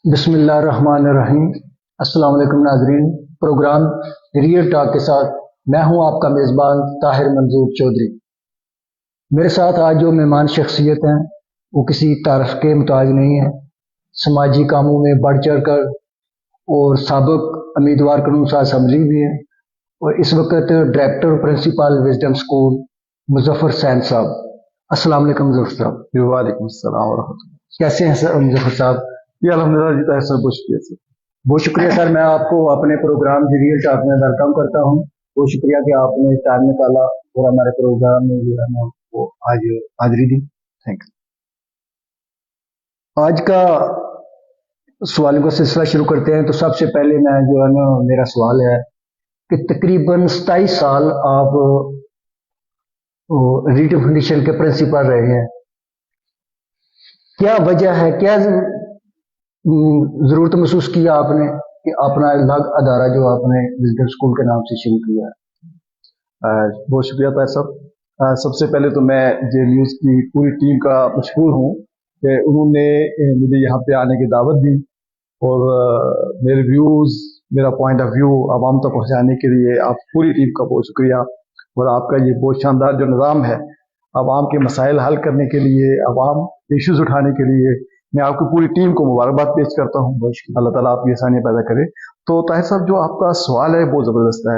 बिस्मिल्लाहिर्रहमानिर्रहीम। अस्सलाम वालेकुम नाजरीन। प्रोग्राम रियल टॉक के साथ मैं हूं आपका मेज़बान ताहिर मंजूर चौधरी। मेरे साथ आज जो मेहमान शख्सियत हैं वो किसी तारीफ के मुताज नहीं है, समाजी कामों में बढ़ चढ़ कर और साबिक उम्मीदवार कानून साज असम्बली भी हैं और इस वक्त डायरेक्टर प्रिंसिपल विजडम स्कूल मुजफ्फर सैन साहब। अस्सलाम वालेकुम मुजफ्फर साहब। वालेकुम अस्सलाम वरहमतुल्लाह। कैसे हैं सर मुजफ्फर साहब? ये अल्हम्दुलिल्लाह जी, ताहिर साहब बहुत शुक्रिया सर। बहुत शुक्रिया सर, मैं आपको अपने प्रोग्राम रियल टॉक में वेलकम करता हूँ। बहुत शुक्रिया कि आपने टाइम निकाला और हमारे प्रोग्राम में जो है ना वो आज हाजिरी दी। थैंक आज का सवालों का सिलसिला शुरू करते हैं। तो सबसे पहले मैं जो है ना मेरा सवाल है कि तकरीबन 27 साल आप रीड फाउंडेशन के प्रिंसिपल रहे हैं। क्या वजह है, क्या जरूरत महसूस किया आपने कि अपना अलग अदारा जो आपने विजडम स्कूल के नाम से शुरू किया है? बहुत शुक्रिया ताहिर साहब। सबसे पहले तो मैं जे न्यूज़ की पूरी टीम का मशहूर हूँ कि उन्होंने मुझे यहाँ पे आने की दावत दी और मेरे व्यूज़, मेरा पॉइंट ऑफ व्यू आवाम तक पहुँचाने के लिए आप पूरी टीम का बहुत शुक्रिया। और आपका ये बहुत शानदार जो निज़ाम है आवाम के मसाइल हल करने के लिए, आवाम इश्यूज़ उठाने के लिए, मैं आपकी पूरी टीम को मुबारकबाद पेश करता हूँ। अल्लाह ताला आपकी आसानियाँ पैदा करे। तो ताहिर साहब, जो आपका सवाल है बहुत ज़बरदस्त है।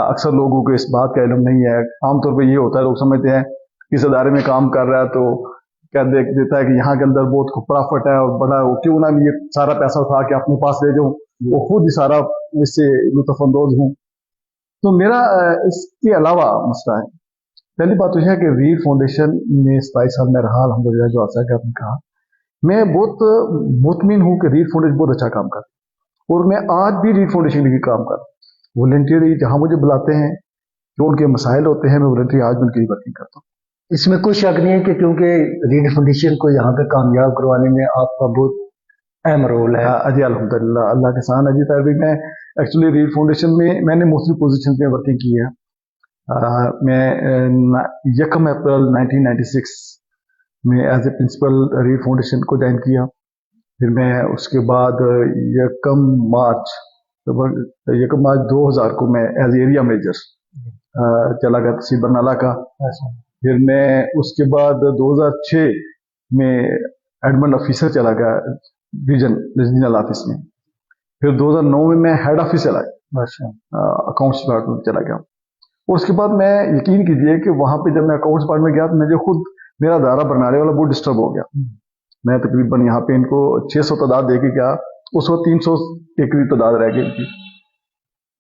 अक्सर लोगों को इस बात का इल्म नहीं है। आमतौर पर ये होता है, लोग समझते हैं किस अदारे में काम कर रहा है तो क्या देता है कि यहाँ के अंदर बहुत प्रॉफिट है और बड़ा, क्यों ना ये सारा पैसा उठा के अपने पास ले जाऊँ, वो खुद ही सारा इससे लुत्फ़अंदोज़ हूँ। तो मेरा इसके अलावा मसला है। पहली बात तो यह है कि रीड फाउंडेशन में 27 साल में रहा, अल्हम्दुलिल्लाह, जो आशा कि आपने कहा, मैं बहुत मुतमिन हूँ कि रीड फाउंडेशन बहुत अच्छा काम कर रहा है और मैं आज भी रीड फाउंडेशन के लिए काम कर रहा हूँ। वॉलंटियरली जहाँ मुझे बुलाते हैं, जो उनके मसाइल होते हैं, मैं वॉलंटियरली आज भी उनके लिए वर्किंग करता हूँ। इसमें कोई शक नहीं है कि क्योंकि रीड फाउंडेशन को यहाँ पे कामयाब करवाने में आपका बहुत अहम रोल है। अजी अल्हम्दुलिल्लाह, अल्लाह के साथ अजी तार भी। मैं एक्चुअली रीड फाउंडेशन में मैंने मुख्तलिफ पोजीशन में वर्किंग की है। मैं 1 अप्रैल 1996 में as a principal Read Foundation को ज्वाइन किया। फिर मैं उसके बाद 1 मार्च 2000 को मैं एज एरिया मैनेजर चला गया तहसील बरनाला का। फिर मैं उसके बाद 2006 में एडमिन ऑफिसर चला गया रीजनल ऑफिस में। फिर 2009 में मैं हेड ऑफिस चला गया, अकाउंट्स डिपार्टमेंट चला गया। और उसके बाद मैं, यकीन कीजिए कि वहां पे जब मैं अकाउंट्स डिपार्टमेंट गया तो मुझे खुद मेरा दायरा बरनाले वाला बहुत डिस्टर्ब हो गया। मैं तकरीबन यहाँ पे इनको 600 तादाद दे के गया, उस वक्त 300 के करीब तादाद रह गई थी।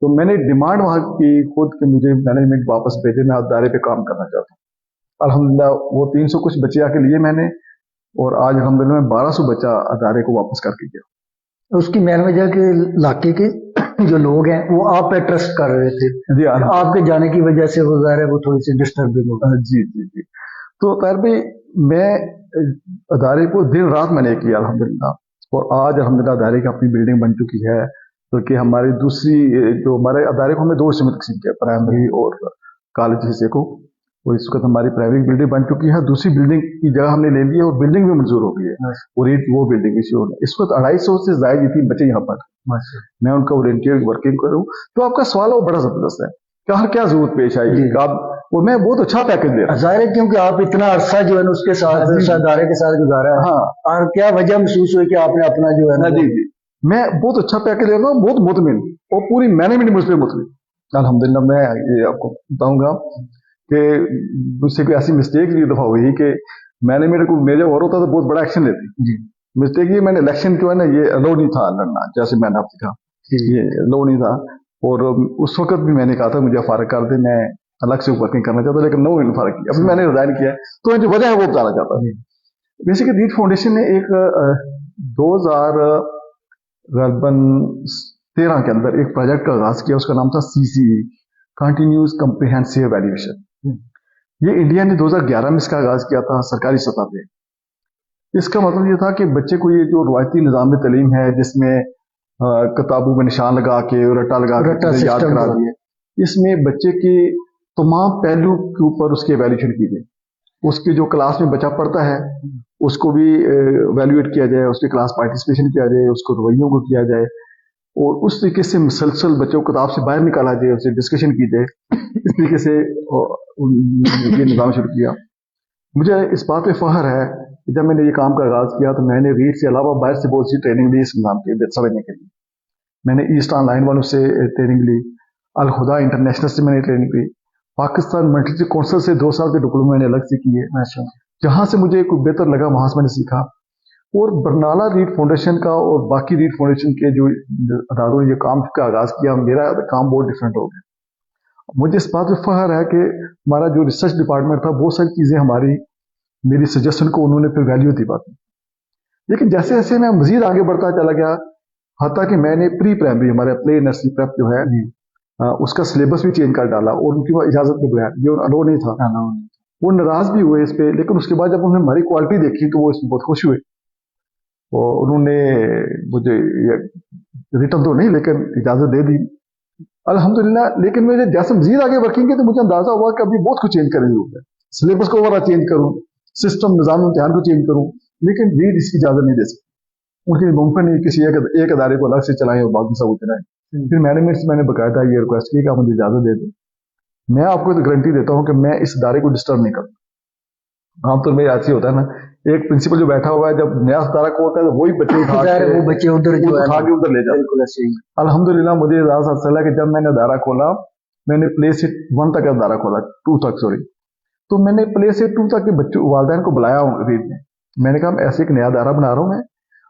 तो मैंने डिमांड वहाँ की खुद कि मुझे मैनेजमेंट वापस भेजे, मैं दायरे पे काम करना चाहता हूँ। अल्हम्दुलिल्लाह वो 300 कुछ बच्चे आके लिए मैंने, और आज अल्हम्दुलिल्लाह मैं 1200 बच्चा अदारे को वापस करके गया। उसकी मेन वजह के इलाके के जो लोग हैं वो आप पे ट्रस्ट कर रहे थे जी, आपके जाने की वजह से वो ज़ाहिर है वो थोड़ी सी डिस्टर्बिंग हो गई। जी जी जी। तो ताहिर भाई, मैं अदारे को दिन रात मैंने किया अल्हम्दुलिल्लाह, और आज अल्हम्दुलिल्लाह अदारे की अपनी बिल्डिंग बन चुकी है। तो कि हमारी दूसरी जो हमारे अदारे को हमें 2 हिस्से में तकसीम किया, प्राइमरी और कॉलेज हिस्से को। और इस वक्त हमारी प्राइमरी बिल्डिंग बन चुकी है, दूसरी बिल्डिंग की जगह हमने ले ली है और बिल्डिंग भी मंजूर हो गई है। और वो बिल्डिंग इश्यू है। इस वक्त 250 से ज्यादा थी बच्चे यहाँ पर, मैं उनका वॉलंटियर वर्किंग करूँ। तो आपका सवाल वो बड़ा जबरदस्त है कि क्या जरूरत पेश आई आप, और मैं बहुत अच्छा पैकेज दे रहा हूँ। जाहिर है क्योंकि आप इतना अरसा जो है उसके साथ अदारे के साथ गुजारा है। और क्या वजह महसूस हुई कि आपने अपना जो है ना? जी जी, मैं बहुत अच्छा पैकेज दे रहा हूँ, बहुत मुतमिन, और पूरी मैनेजमेंट मुझ पर मुतमिन अल्हम्दुलिल्लाह। मैं ये आपको बताऊंगा कि मुझसे कोई ऐसी मिस्टेक भी दफा हुई कि मैनेजमेंट को मेजर और होता तो बहुत बड़ा एक्शन लेती। मिस्टेक ये, मैंने इलेक्शन जो है ना ये अलो नहीं था लड़ना, जैसे मैंने आपसे कहा ये अलो नहीं था। और उस वक्त भी मैंने कहा था मुझे फारग कर दे, मैं अलग से वर्किंग करना चाहता, लेकिन नो मैंने फारग किया। अभी मैंने रिजाइन किया, तो जो वजह है वो बताना चाहता हूँ। बेसिकली रीड फाउंडेशन ने एक 2013 के अंदर एक प्रोजेक्ट का आगाज किया, उसका नाम था CCE, कंटिन्यूस कम्प्रिहेंसिव वैल्यूएशन। ये इंडिया ने 2011 में इसका आगाज किया था सरकारी सतह पे। इसका मतलब ये था कि बच्चे को ये जो रवायती निज़ाम में तालीम है जिसमें किताबों में निशान लगा के रट्टा लगा के याद करा दिए, इसमें बच्चे के तमाम पहलू के ऊपर उसकी एवेल्यूएशन की गई। उसके जो क्लास में बच्चा पढ़ता है اس کو بھی ایویلویٹ کیا جائے, اس کے کلاس پارٹیسپیشن کیا جائے, اس کو رویوں کو کیا جائے, اور اس طریقے سے مسلسل بچوں کو کتاب سے باہر نکالا جائے, اسے ڈسکشن کی جائے. اس طریقے سے یہ نظام شروع کیا. مجھے اس بات پہ فخر ہے کہ جب میں نے یہ کام کا آغاز کیا تو میں نے ریڈ سے علاوہ باہر سے بہت سی ٹریننگ لی اس نظام کے سمجھنے کے لیے. میں نے ایسٹ آن لائن والوں سے ٹریننگ لی, الخدا انٹرنیشنل سے میں نے ٹریننگ لی, پاکستان ملٹری کونسل سے 2 سال کے ڈپلومے میں نے الگ سے کیے. جہاں سے مجھے کوئی بہتر لگا وہاں سے میں نے سیکھا. اور برنالہ ریڈ فاؤنڈیشن کا اور باقی ریڈ فاؤنڈیشن کے جو اداروں نے یہ کام کا آغاز کیا, میرا کام بہت ڈفرینٹ ہو گیا. مجھے اس بات پہ فخر ہے کہ ہمارا جو ریسرچ ڈپارٹمنٹ تھا, بہت ساری چیزیں میری سجیشن کو انہوں نے پھر ویلیو دی بات. لیکن جیسے جیسے میں مزید آگے بڑھتا چلا گیا, حتیٰ کہ میں نے پری پرائمری, ہمارے پلے نرسری پریپ جو ہے اس کا سلیبس بھی چینج کر ڈالا, اور ان کی اجازت کے بغیر, یہ الو نہیں تھا. وہ ناراض بھی ہوئے اس پہ, لیکن اس کے بعد جب انہوں نے ہماری کوالٹی دیکھی تو وہ اس میں بہت خوش ہوئے. اور انہوں نے مجھے ریٹرن تو نہیں لیکن اجازت دے دی الحمدللہ. لیکن میں جیسے مزید آگے ورکنگ کی تو مجھے اندازہ ہوا کہ ابھی بہت کچھ چینج کرنے کی ضرورت ہے. سلیبس کو وغیرہ چینج کروں, سسٹم نظام امتحان کو چینج کروں, لیکن ریڈ اس کی اجازت نہیں دے سکتی. ان کے ممکن نہیں کسی ایک ادارے کو الگ سے چلائیں اور باقی سب چلائیں. پھر مینجمنٹ سے میں نے باقاعدہ یہ ریکویسٹ کی کہ آپ مجھے اجازت دے دیں. میں آپ کو تو گارنٹی دیتا ہوں کہ میں اس ادارے کو ڈسٹرب نہیں کرتا. عام طور میں ایسے ہوتا ہے نا, ایک پرنسپل جو بیٹھا ہوا ہے, جب نیا ادارہ کو ہوتا ہے تو وہی بچے اٹھا کے ادھر لے جاتے. الحمدللہ مجھے اجازت حاصل ہے کہ جب میں نے ادارہ کھولا, میں نے پلے سے 1 تک ادارہ کھولا, 2 تک سوری, تو میں نے پلے سے 2 تک کے بچوں والدین کو بلایا ریڈ میں نے کہا ایسے ایک نیا ادارہ بنا رہا ہوں میں,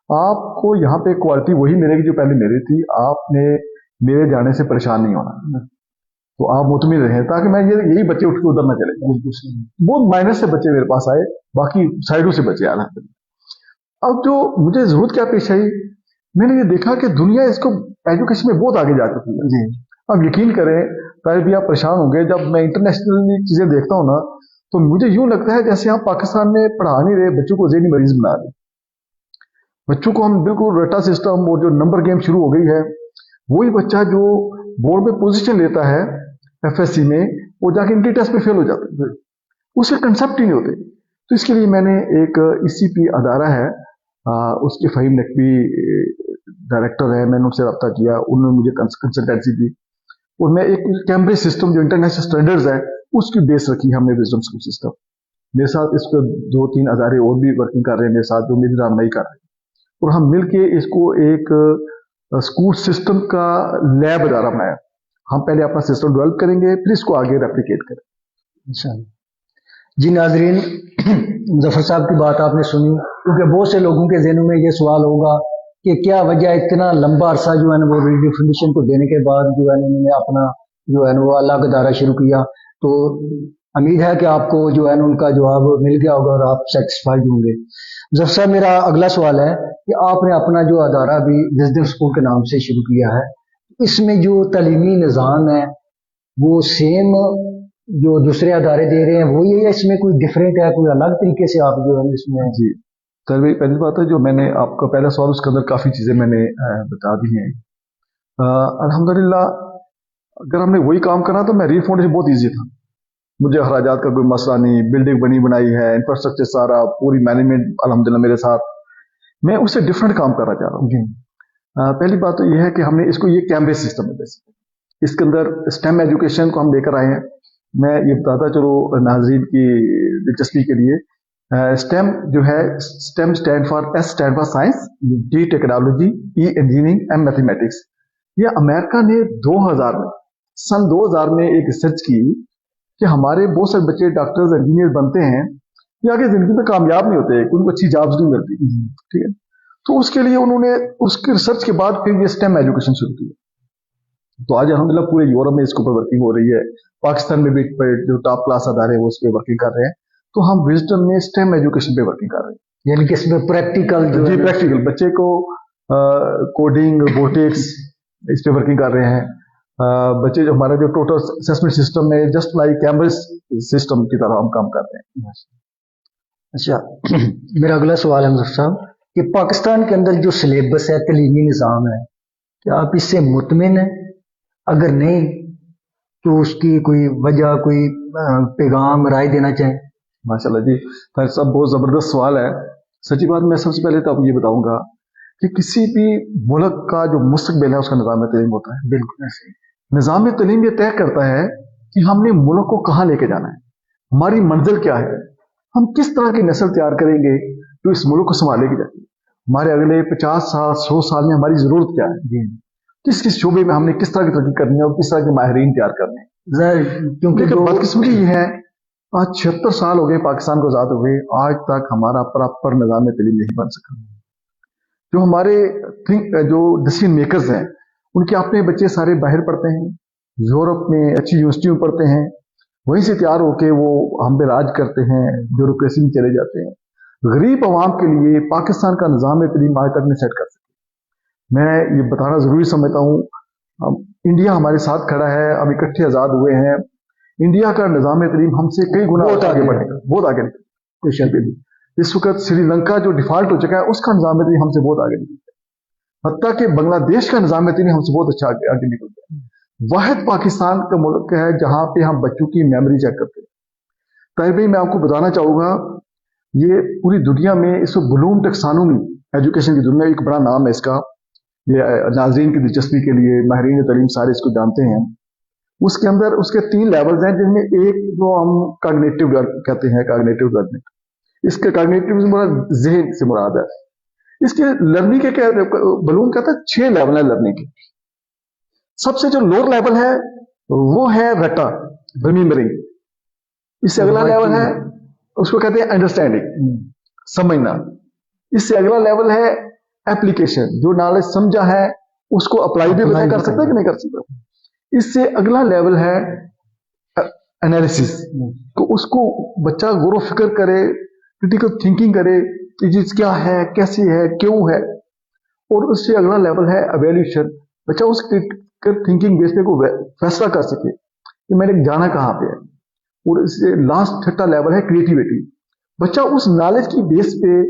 آپ کو یہاں پہ کوالٹی وہی ملے گی جو پہلے میری تھی, آپ نے میرے جانے سے پریشان نہیں ہونا, تو آپ مطمئن رہیں, تاکہ میں یہی بچے اٹھ کے ادھر نہ چلے. بہت مائنس سے بچے میرے پاس آئے, باقی سائڈوں سے بچے آنا. اب جو مجھے ضرورت کیا پیش آئی, میں نے یہ دیکھا کہ دنیا اس کو ایجوکیشن میں بہت آگے جا چکی ہے. اب یقین کریں طالب آپ پریشان ہوں گے, جب میں انٹرنیشنل چیزیں دیکھتا ہوں نا, تو مجھے یوں لگتا ہے جیسے ہم پاکستان میں پڑھا نہیں رہے, بچوں کو ذہنی مریض بنا رہے. بچوں کو ہم بالکل رٹا سسٹم اور جو نمبر گیم شروع ہو گئی ہے, وہی بچہ جو بورڈ میں پوزیشن لیتا ہے ایف ایس سی میں, وہ جا کے انٹری ٹیسٹ میں فیل ہو جاتا ہے, اس کے کنسپٹ ہی نہیں ہوتے. تو اس کے لیے میں نے ایک ECP ادارہ ہے, اس کے فہیم نقوی ڈائریکٹر ہے, میں نے ان سے رابطہ کیا, انہوں نے مجھے کنسلٹینسی دی, اور میں ایک کیمبرج سسٹم جو انٹرنیشنل اسٹینڈرڈز ہے اس کی بیس رکھی ہم نے وزڈم اسکول سسٹم. میرے ساتھ اس کو 2-3 ادارے اور بھی ورکنگ کر رہے ہیں میرے ساتھ, جو میری رہنمائی کر رہے ہیں, اور ہم مل کے اس کو ایک اسکول سسٹم کا لیب ادارہ بنایا. ہم پہلے اپنا سسٹم ڈیولپ کریں گے, پھر اس کو آگے ریپلیکیٹ کریں. انشاءاللہ. جی ناظرین, ظفر صاحب کی بات آپ نے سنی, کیونکہ بہت سے لوگوں کے ذہنوں میں یہ سوال ہوگا کہ کیا وجہ اتنا لمبا عرصہ جو ہے نا وہ ریڈ فاؤنڈیشن کو دینے کے بعد جو ہے انہوں نے اپنا جو ہے نا وہ الگ ادارہ شروع کیا. تو امید ہے کہ آپ کو جو ہے نا ان کا جواب مل گیا ہوگا اور آپ سیٹسفائیڈ ہوں گے. ظفر صاحب, میرا اگلا سوال ہے کہ آپ نے اپنا جو ادارہ بھی وزڈم اسکول کے نام سے شروع کیا ہے, اس میں جو تعلیمی نظام ہے وہ سیم جو دوسرے ادارے دے رہے ہیں وہی ہے, یا اس میں کوئی ڈفرینٹ ہے, کوئی الگ طریقے سے آپ جو ہے اس میں؟ جی پہلی بات ہے, جو میں نے آپ کا پہلا سوال, اس کے اندر کافی چیزیں میں نے بتا دی ہیں. الحمدللہ اگر ہم نے وہی کام کرنا تو میں ریڈ فاؤنڈیشن بہت ایزی تھا, مجھے اخراجات کا کوئی مسئلہ نہیں, بلڈنگ بنی بنائی ہے, انفراسٹرکچر سارا, پوری مینجمنٹ الحمدللہ میرے ساتھ. میں اس سے ڈفرینٹ کام کرنا چاہ رہا ہوں. پہلی بات تو یہ ہے کہ ہم نے اس کو یہ کیمبرج سسٹم ہے, اس کے اندر اسٹیم ایجوکیشن کو ہم لے کر آئے ہیں. میں یہ بتاتا چلو ناظرین کی دلچسپی کے لیے, اسٹیم جو ہے, STEM stand for S stand for science, T technology, E engineering and mathematics. یہ امریکہ نے 2000 میں سن 2000 میں ایک ریسرچ کی کہ ہمارے بہت سارے بچے ڈاکٹرز انجینئر بنتے ہیں, یہ آگے زندگی میں کامیاب نہیں ہوتے, ان کو اچھی جابز نہیں ملتی. ٹھیک ہے, تو اس کے لیے انہوں نے اس کے ریسرچ کے بعد پھر یہ اسٹیم ایجوکیشن شروع کی. تو آج الحمدللہ پورے یورپ میں اس کے اوپر ورکنگ ہو رہی ہے, پاکستان میں بھی جو ٹاپ کلاس ادارے ہیں وہ اس پہ ورکنگ کر رہے ہیں. تو ہم وزڈم میں اسٹیم ایجوکیشن پہ ورکنگ کر رہے ہیں, یعنی کہ اس میں پریکٹیکل جی پریکٹیکل بچے کو کوڈنگ, روبوٹکس, اس پہ ورکنگ کر رہے ہیں. بچے جو ہمارا جو ٹوٹل اسسمنٹ سسٹم ہے جسٹ لائک کیمبرج سسٹم کی طرح ہم کام کر رہے ہیں. اچھا, میرا اگلا سوال ہے مظفر صاحب کہ پاکستان کے اندر جو سلیبس ہے, تعلیمی نظام ہے, کیا آپ اس سے مطمئن ہیں؟ اگر نہیں تو اس کی کوئی وجہ, کوئی پیغام, رائے دینا چاہیں؟ ماشاء اللہ جی, پھر سب بہت زبردست سوال ہے. सच्ची बात, मैं सबसे पहले तो आपको ये बताऊंगा कि किसी भी मुल्क का जो मुस्तकबिल है उसका निज़ाम तलीम होता है। बिल्कुल ऐसे। निज़ाम तलीम ये तय करता है कि हमने मुल्क को कहाँ लेके जाना है, हमारी मंजिल क्या है, हम किस तरह की नस्ल तैयार करेंगे जो इस मुल्क को संभालेगी जाती है, हमारे अगले 50 साल 100 साल में हमारी जरूरत क्या है, किस किस शोबे में हमने किस तरह की तरक्की करनी है और किस तरह के माहिरीन तैयार करने हैं। क्योंकि बदकिस्मती ये है, आज 76 साल हो गए पाकिस्तान को आज़ाद हुए, आज तक हमारा प्रॉपर निज़ाम तलीम नहीं बन सका। जो हमारे जो डिसीजन मेकर्स हैं उनके अपने बच्चे सारे बाहर पढ़ते हैं, यूरोप में अच्छी यूनिवर्सिटी में पढ़ते हैं, वहीं से तैयार होके वो हम पे राज करते हैं, ब्यूरोक्रेसी में चले जाते हैं। गरीब आवाम के लिए पाकिस्तान का निज़ाम तलीम आज तक नहीं सेट कर सके। मैं ये बताना जरूरी समझता हूँ, इंडिया हमारे साथ खड़ा है, हम इकट्ठे आज़ाद हुए हैं। इंडिया का निज़ाम तलीम हमसे कई गुना आगे बढ़ेगा, बहुत आगे निकलेगा, कोई शक नहीं। इस वक्त श्रीलंका जो डिफॉल्ट हो चुका है उसका निज़ाम तलीम हमसे बहुत आगे निकल गया, हत्ता कि बांग्लादेश का निज़ाम तलीम हमसे बहुत अच्छा आगे निकल गया। वाहिद पाकिस्तान का मुल्क है जहां पे हम बच्चों की मेमोरी चेक करते हैं। ताहिर भाई, मैं आपको बताना चाहूंगा, ये पूरी दुनिया में इसको ब्लूम टेक्सोनोमी एजुकेशन की दुनिया, एक बड़ा नाम है इसका, ये नाजरीन की दिलचस्पी के लिए माहिरीन तलीम सारे इसको जानते हैं। उसके अंदर उसके 3 लेवल्स हैं, जिनमें एक जो हम कॉग्निटिव कहते हैं, कॉग्निटिव लर्निंग, इसके कॉग्निटिव से मुराद ज़हन से मुराद है। इसके लर्निंग के क्या बलून कहता है 6 लेवल है लर्निंग के। सबसे जो लोअर लेवल है वो है रटा, रिमेम्बरिंग। इससे अगला लेवल है उसको कहते हैं अंडरस्टैंडिंग, समझना। इससे अगला लेवल है एप्लीकेशन, जो नॉलेज समझा है उसको अप्लाई भी बता कर सकता है कि नहीं कर सकता। इससे अगला लेवल है एनालिसिस, तो उसको बच्चा गौर फिक्र करे, क्रिटिकल थिंकिंग करे कि चीज क्या है, कैसी है, क्यों है। और उससे अगला लेवल है एवेल्यूशन, बच्चा उस क्रिटिकल थिंकिंग बेस पे को फैसला कर सके कि मैंने जाना कहाँ पे है। और इससे लास्ट 6ठा लेवल है क्रिएटिविटी, बच्चा उस नॉलेज की बेस पे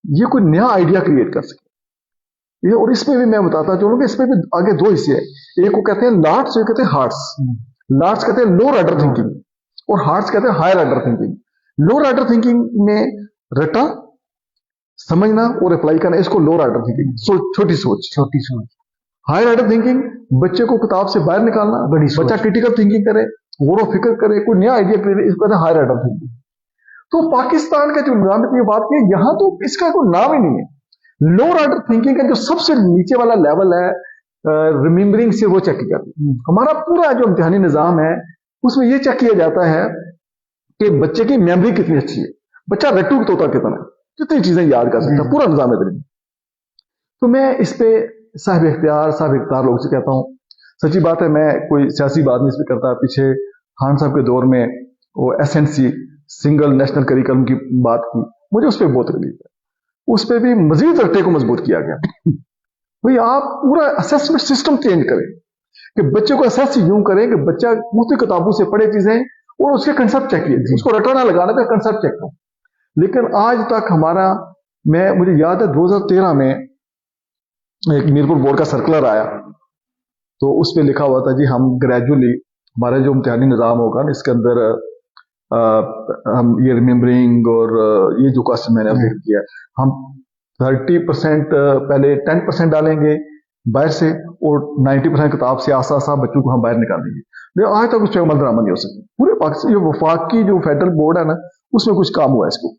ये कोई नया आइडिया क्रिएट कर सके। और इसमें भी मैं बताता चलूंगा, इसमें भी आगे 2 हिस्से हैं, एक को कहते हैं लार्ट्स, एक कहते हैं हार्ट्स। लार्ट्स कहते हैं लोअर ऑर्डर थिंकिंग और हार्ट्स कहते हैं higher order thinking. Lower order thinking में रटा, समझना और अप्लाई करना, इसको लोअर ऑर्डर थिंकिंग, छोटी सोच। हायर ऑर्डर थिंकिंग बच्चे को किताब से बाहर निकालना, बच्चा क्रिटिकल थिंकिंग करे, गौर फिक्र करे, कोई नया आइडिया क्रिएट, इसको कहते हैं हायर ऑर्डर थिंकिंग। तो पाकिस्तान का जो निजाम की बात की, यहां तो इसका कोई नाम ही नहीं है। लोअर ऑर्डर थिंकिंग का जो सबसे नीचे वाला लेवल है रिमेम्बरिंग से वो चेक किया। हमारा पूरा जो इम्तिहानी निजाम है उसमें ये चेक किया जाता है कि बच्चे की मेमोरी कितनी अच्छी है, बच्चा रट्टू तोता कितना है, कितनी चीजें याद कर सकता है, पूरा निजाम है। तो मैं इस पे साहिब इख्तियार लोगों से कहता हूँ, सच्ची बात है, मैं कोई सियासी बात नहीं इस पे करता। पीछे खान साहब के दौर में वो SNC सिंगल नेशनल करिकुलम की बात की, मुझे उस पर बहुत रिलीफ है। उस पर भी मजीद रट्टे को मजबूत किया गया। भाई आप पूरा असेसमेंट सिस्टम चेंज करें कि बच्चे को असेस यूं करें कि बच्चा मुख्तलिफ किताबों से पढ़े चीजें और उसके कंसेप्ट चेक किए, उसको रटाना लगाना था, कंसेप्ट चेक करो। लेकिन आज तक हमारा, मुझे याद है 2013 में एक मीरपुर बोर्ड का सर्कुलर आया, तो उस पर लिखा हुआ था जी हम ग्रेजुअली हमारा जो इम्तिहानी निज़ाम होगा इसके अंदर हम ये रिमेम्बरिंग और ये जो क्वेश्चन मैंने अपडेट किया, हम 30% पहले 10% डालेंगे बाहर से और 90% किताब से आसा बच्चों को हम बाहर निकालेंगे। लेकिन आज तक उस पर अमल दरामद नहीं हो सकी। पूरे पाकिस्तान जो वफाकी जो फेडरल बोर्ड है ना, उसमें कुछ काम हुआ है इसको।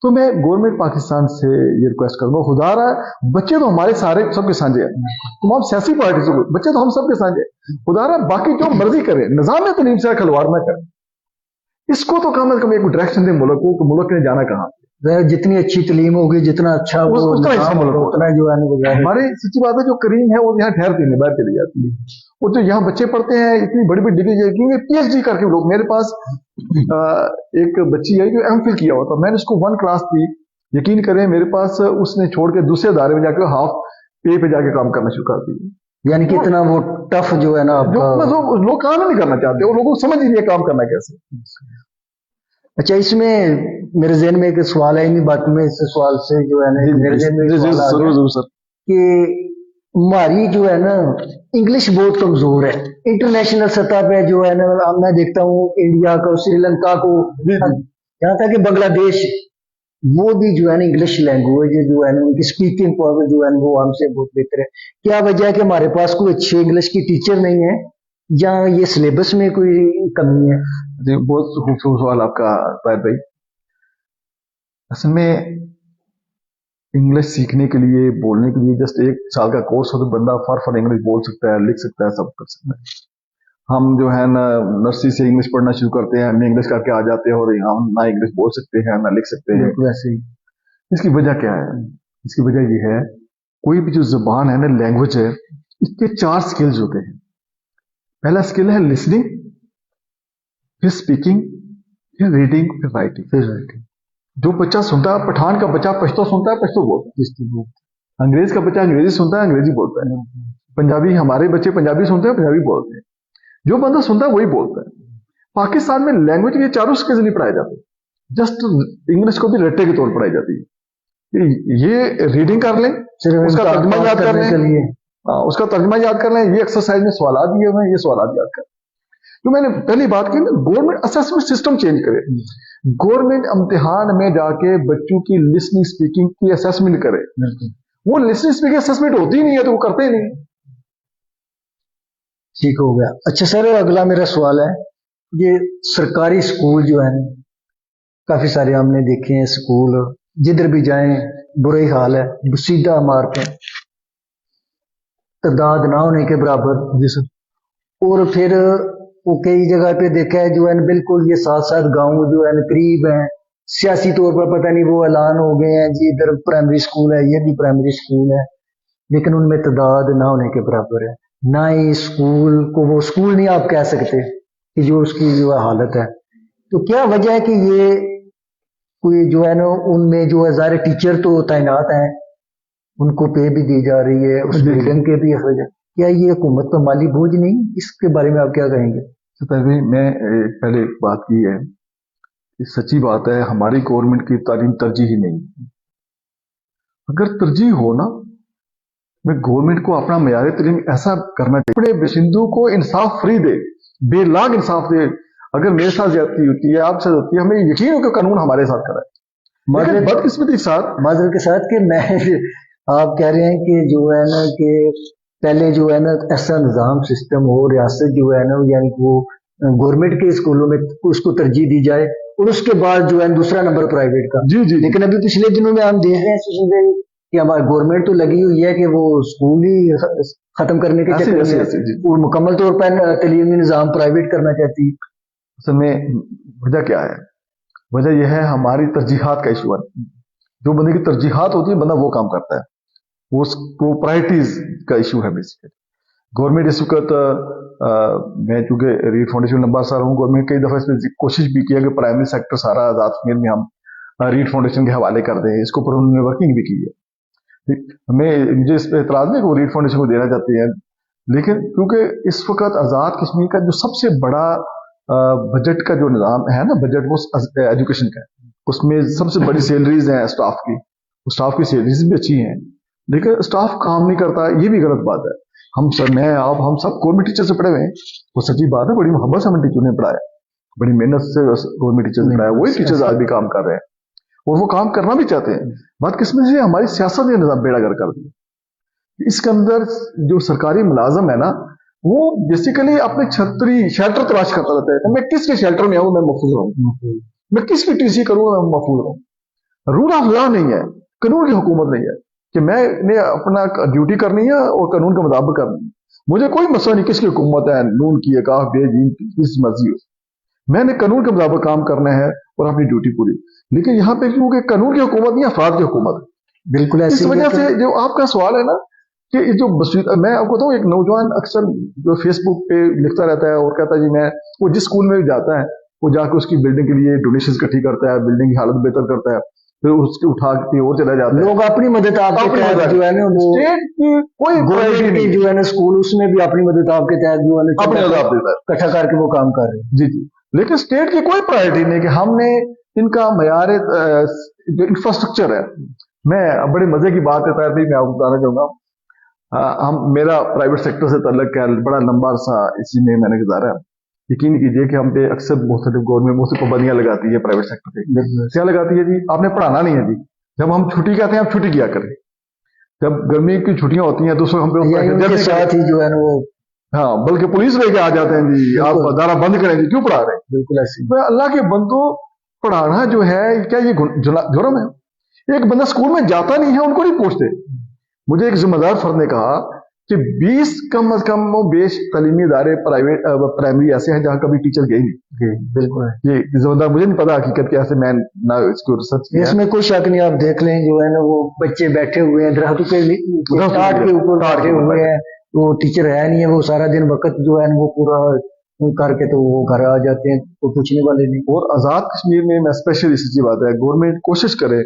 तो मैं गवर्नमेंट पाकिस्तान से ये रिक्वेस्ट करूंगा, खुदा रहा बच्चे तो हमारे सारे सबके साझे हैं, तमाम सियासी पार्टी से बच्चे तो हम सबके साझे हैं। खुदा रहा बाकी जो मर्जी करें, निजाम तलीम से खिलवाड़ ना करें, इसको तो कम से कम एक डायरेक्शन दे मुल्क को, मुल्क ने जाना कहाँ। जितनी अच्छी तलीम होगी, जितना अच्छा वो उतना जो है हमारे सच्ची बात है, जो करीम है वो यहाँ ठहरती नहीं, बाहर चली जाती है। और जो यहाँ बच्चे पढ़ते हैं इतनी बड़ी बड़ी डिग्री, PhD करके लोग, मेरे पास एक बच्ची है जो MPhil किया हुआ था, मैंने उसको 1 क्लास दी, यकीन करें मेरे पास उसने छोड़ के दूसरे अदारे में जाकर हाफ पे पे जाके काम करना शुरू कर दिया। यानी कि इतना वो टफ जो है ना, लोग काम नहीं करना चाहते, वो लोगों को समझ ही नहीं काम करना कैसे। अच्छा, इसमें मेरे ज़हन में एक सवाल है, इन्हीं बात में इस सवाल से जो है ना मेरे ज़हन में जरूर सर, कि हमारी जो है ना इंग्लिश बहुत कमजोर है। इंटरनेशनल सतह पे जो है ना मैं देखता हूँ इंडिया को, श्रीलंका को, यहाँ तक कि बांग्लादेश वो भी जो है ना इंग्लिश लैंग्वेज जो है ना उनकी स्पीकिंग पावर जो है ना वो हमसे बहुत बेहतर है। क्या वजह है कि हमारे पास कोई अच्छे इंग्लिश की टीचर नहीं है या ये सिलेबस में कोई कमी है? जी, बहुत खूबसूरत सवाल आपका ताहिर भाई। असल में इंग्लिश सीखने के लिए, बोलने के लिए जस्ट 1 साल का कोर्स हो तो बंदा फर इंग्लिश बोल सकता है, लिख सकता है, सब कर सकता है। हम जो है ना नर्सरी से इंग्लिश पढ़ना शुरू करते हैं, हमें इंग्लिश करके आ जाते हैं और हम ना इंग्लिश बोल सकते हैं ना लिख सकते हैं। वैसे ही इसकी वजह क्या है? इसकी वजह ये है, कोई भी जो जुबान है ना, लैंग्वेज है, इसके 4 स्किल्स होते हैं। पहला स्किल है लिसनिंग, फिर स्पीकिंग, फिर रीडिंग, फिर राइटिंग। जो बच्चा सुनता है, पठान का बच्चा पश्तो सुनता है, पश्तो बोलता है। अंग्रेज का बच्चा अंग्रेजी सुनता है, अंग्रेजी बोलता है। पंजाबी, हमारे बच्चे पंजाबी सुनते हैं, पंजाबी बोलते हैं। जो बंदा सुनता है वही बोलता है। पाकिस्तान में लैंग्वेज के 4 स्किल्स नहीं पढ़ाए जाते, जस्ट इंग्लिश को भी रट्टे के तौर पर पढ़ाई जाती है। ये रीडिंग कर लें, उसका तर्जुमा याद कर लें, उसका तर्जुमा याद कर लें, ये एक्सरसाइज में सवाल दिए हुए हैं, ये सवाल याद कर। तो मैंने पहली बात की ना, गवर्नमेंट असेसमेंट सिस्टम चेंज करे। गवर्नमेंट इम्तिहान में जाके बच्चों की लिसनिंग स्पीकिंग की असेसमेंट करे। वो लिसनिंग स्पीकिंग असेसमेंट होती ही नहीं है, तो वो करते ही नहीं। ठीक हो गया। अच्छा सर, अगला मेरा सवाल है, ये सरकारी स्कूल जो है काफी सारे हमने देखे हैं स्कूल, जिधर भी जाएं बुरा ही हाल है, सीधा मारते हैं, तादाद ना होने के बराबर। जी सर। और फिर वो कई जगह पे देखा है जो है बिल्कुल ये 7-7 गांव जो है करीब हैं, सियासी तौर पर पता नहीं वो ऐलान हो गए हैं जी इधर प्राइमरी स्कूल है, ये भी प्राइमरी स्कूल है, लेकिन उनमें तादाद ना होने के बराबर है। ना ही स्कूल को वो स्कूल नहीं आप कह सकते कि जो उसकी जो है हालत है। तो क्या वजह है कि ये कोई जो है ना उनमें जो है ज़ाहिर टीचर तो तैनात हैं, उनको पे भी दी जा रही है, उस बिल्डिंग के भी अखराज, क्या ये हुकूमत पर माली बोझ नहीं? इसके बारे में आप क्या कहेंगे? तो पहले मैं पहले एक बात की है कि सच्ची बात है, हमारी गवर्नमेंट की तालीम तरजीह ही नहीं। अगर तरजीह हो ना, मैं गवर्नमेंट को अपना मयार तालीम ऐसा करना चाहिए, अपने बशिंदों को इंसाफ फ्री दे, बेलाग इंसाफ दे। अगर मेरे साथ ज्यादती होती है, आपसे होती है, हमें यकीन हो कि कानून हमारे साथ करा है। बदकिस्मती के साथ कि मैं आप कह रहे हैं कि जो है ना कि पहले जो है ना ऐसा निज़ाम सिस्टम हो, रियासत जो है ना यानी वो गवर्नमेंट के स्कूलों में उसको तरजीह दी जाए और उसके बाद जो है दूसरा नंबर प्राइवेट का। जी जी। लेकिन अभी पिछले दिनों में हम देख रहे हैं कि हमारी गवर्नमेंट तो लगी हुई है कि वो स्कूल ही खत्म करने के चक्कर में वो मुकम्मल तौर पर तालीमी निज़ाम प्राइवेट करना चाहती है। असल में वजह क्या है? वजह यह है हमारी तरजीहात का इशू है। जो बंदे की तरजीहात होती है, बंदा वो काम करता है, वो प्रायोरिटीज का इशू है बेसिकली। गवर्नमेंट इस वक्त मैं चूंकि रीड फाउंडेशन लंबा सा हूँ, गवर्नमेंट कई दफा इसमें कोशिश भी किया कि प्राइमरी सेक्टर सारा आजाद कश्मीर में हम रीड फाउंडेशन के हवाले कर दें, इसको पर उन्होंने वर्किंग भी की है। मुझे इस पर एतराज नहीं कि वो रीड फाउंडेशन को देना चाहती है, लेकिन क्योंकि इस वक्त आजाद कश्मीर का जो सबसे बड़ा बजट का जो निज़ाम है ना, बजट वो एजुकेशन का है, उसमें सबसे बड़ी सैलरीज हैं स्टाफ की, स्टाफ की सैलरीज भी अच्छी हैं, लेकिन स्टाफ काम नहीं करता, ये भी गलत बात है। हम सब गवर्नमेंट टीचर से पढ़े हुए हैं, वो सच्ची बात है, बड़ी मोहब्बत से हमें टीचर ने पढ़ाया, बड़ी मेहनत से गवर्नमेंट टीचर ने पढ़ाया, वही टीचर्स आज भी काम कर रहे हैं और वो काम करना भी चाहते हैं। बदकिस्मती से हमारी सियासत ने निज़ाम बेड़ागर कर दिया। इसके अंदर जो सरकारी मुलाजम है ना, वो बेसिकली अपने शेल्टर तलाश करता रहता है, मैं किसके शेल्टर में आऊं, मैं महफूज रहूं, मैं किसकी टीसी करूं, मैं महफूज रहूं। रूल ऑफ लॉ नहीं है, कानून की हुकूमत नहीं है कि मैंने अपना ड्यूटी करनी है और कानून के मुताबिक करनी है। मुझे कोई मसला नहीं किसकी हुकूमत है, नून की है, काफ बेजीन किस मर्जी हो, मैंने कानून के मुताबिक काम करना है और अपनी ड्यूटी पूरी। लेकिन यहाँ पे क्योंकि कानून की हुकूमत नहीं, अफराद की हुकूमत है। बिल्कुल इस वजह से जो आपका सवाल है ना कि जो मैं आपको बताऊं, एक नौजवान अक्सर जो फेसबुक पे लिखता रहता है और कहता है जी वो जिस स्कूल में भी जाता है, वो जाकर उसकी बिल्डिंग के लिए डोनेशन इकट्ठी करता है, बिल्डिंग की हालत बेहतर करता है, फिर उसके उठा के और चला जाता है। लोग अपनी मदद आपके तहत जो है ना, वो स्टेट की कोई गवर्नमेंट की जो है ना स्कूल, उसमें भी अपनी मदद आपके तहत जो है अपनी मदद देता है, इकट्ठा करके वो काम कर रहे हैं। जी जी। लेकिन स्टेट की कोई प्रायोरिटी नहीं कि हमने इनका मयार जो इंफ्रास्ट्रक्चर है। मैं बड़े मजे की बात है मैं आपको बताना चाहूंगा, मेरा प्राइवेट सेक्टर से तल्लुक है, बड़ा लंबा अरसा इसी में मैंने गुजारा है। यकीन कीजिए कि हम पे अक्सर गवर्नमेंट बहुत सी पाबंदियां लगाती है प्राइवेट सेक्टर पे। क्या लगाती है जी? आपने पढ़ाना नहीं है जी, जब हम छुट्टी कहते हैं आप छुट्टी किया करें, जब गर्मी की छुट्टियां होती हैं तो उसको हम पे उनके साथ ही जो है ना वो, हाँ, बल्कि पुलिस लेके आ जाते हैं जी, आप दारा बंद करें जी, क्यों पढ़ा रहे हैं? बिल्कुल ऐसी। तो अल्लाह के बंदो, पढ़ाना जो है क्या ये जुर्म है? एक बंदा स्कूल में जाता नहीं है, उनको नहीं पूछते। मुझे एक जिम्मेदार फर्द ने कहा कि 20 कम अज कम बेश तालीमी इदारे प्राइवेट प्राइमरी ऐसे हैं जहाँ कभी टीचर गए नहीं। बिल्कुल ये जिम्मेदार, मुझे नहीं पता हकीकत क्या है, मैं ना इसको रिसर्च किया। इसमें कोई शक नहीं, आप देख लें जो है ना वो बच्चे बैठे हुए हैं दरख्त के टाट के ऊपर बैठे हुए हैं, वो टीचर है नहीं है, वो सारा दिन वक्त जो है वो पूरा करके तो वो घर आ जाते हैं, तो पूछने वाले नहीं। और आजाद कश्मीर में मैं स्पेशल इसी बात है, गवर्नमेंट कोशिश करे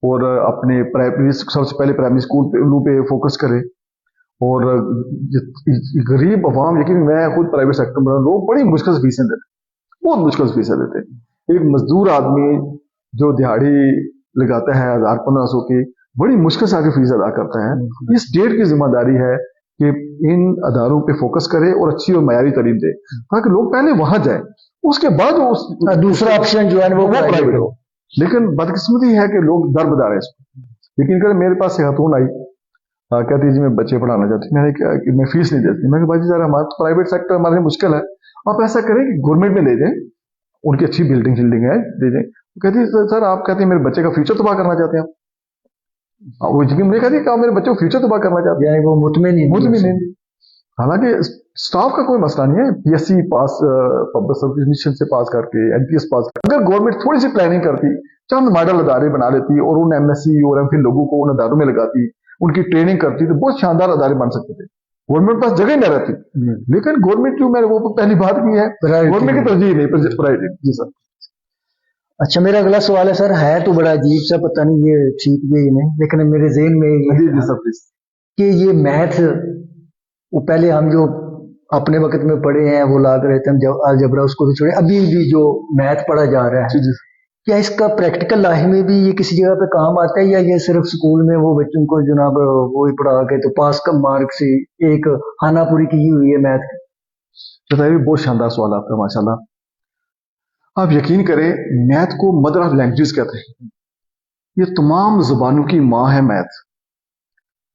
और अपने प्राइमरी, सबसे पहले प्राइमरी स्कूल पे फोकस करे। और गरीब अवाम, लेकिन मैं खुद प्राइवेट सेक्टर में, लोग बड़ी मुश्किल से फीसें देते, बहुत मुश्किल से फीसें देते हैं। एक मजदूर आदमी जो दिहाड़ी लगाता है 1000-1500 की, बड़ी मुश्किल से आगे फीस अदा करता है। ये स्टेट की जिम्मेदारी है कि इन अदारों पे फोकस करे और अच्छी और मयारी तालीम दे, ताकि लोग पहले वहां जाए, उसके बाद दूसरा ऑप्शन जो है वो प्राइवेट हो। लेकिन बदकिस्मती है कि लोग दरबदार है इसको। लेकिन कर मेरे पास से खातून आई, कहती है जी मैं बच्चे पढ़ाना चाहती हूँ। मैंने क्या कि मैं फीस नहीं देती। मैं कहा भाई जी जरा हमारा प्राइवेट सेक्टर हमारे लिए मुश्किल है, आप ऐसा करें कि गवर्नमेंट में ले जाएं, उनकी अच्छी बिल्डिंग है दे दें। कहती है सर आप कहते हैं मेरे बच्चे का फ्यूचर तबाह करना चाहते हैं आप। वो मुझे कहती है मेरे बच्चे को फ्यूचर तबाह करना चाहते हैं, वो मुतमिन नहीं। हालांकि स्टाफ का कोई मसला नहीं है, PSC पास, पब्लिक सर्विस कमीशन से पास करके, NPS पास करके, अगर गवर्नमेंट थोड़ी सी प्लानिंग करती, चंद मॉडल अदारे बना लेती और उन MSc और MPhil लोगों को उन अदारों में लगाती, उनकी ट्रेनिंग करती, तो बहुत शानदार अदारे बन सकते थे। गवर्नमेंट पास जगह नहीं रहती। लेकिन गवर्नमेंट जो मैंने वो पहली बात की है, गवर्नमेंट की तरजीह नहीं, प्राइवेट। जी सर। अच्छा, मेरा अगला सवाल है सर, है तो बड़ा अजीब सा, पता नहीं ये ठीक भी नहीं, लेकिन मेरे ज़हन में कि ये मैथ, वो पहले हम जो अपने वक्त में पढ़े हैं वो लाग रहे थे हम, जब अलजबरा उसको तो छोड़े, अभी भी जो मैथ पढ़ा जा रहा है, क्या इसका प्रैक्टिकल लाइफ में भी ये किसी जगह पे काम आता है, या ये सिर्फ स्कूल में वो बच्चों को जनाब वो ही पढ़ा के तो पास कम मार्क से एक खाना पूरी की हुई है मैथ की? बताइए, बहुत शानदार सवाल आपका, माशाल्लाह। आप यकीन करें, मैथ को मदर ऑफ लैंग्वेज कहते हैं। ये तमाम जुबानों की माँ है मैथ।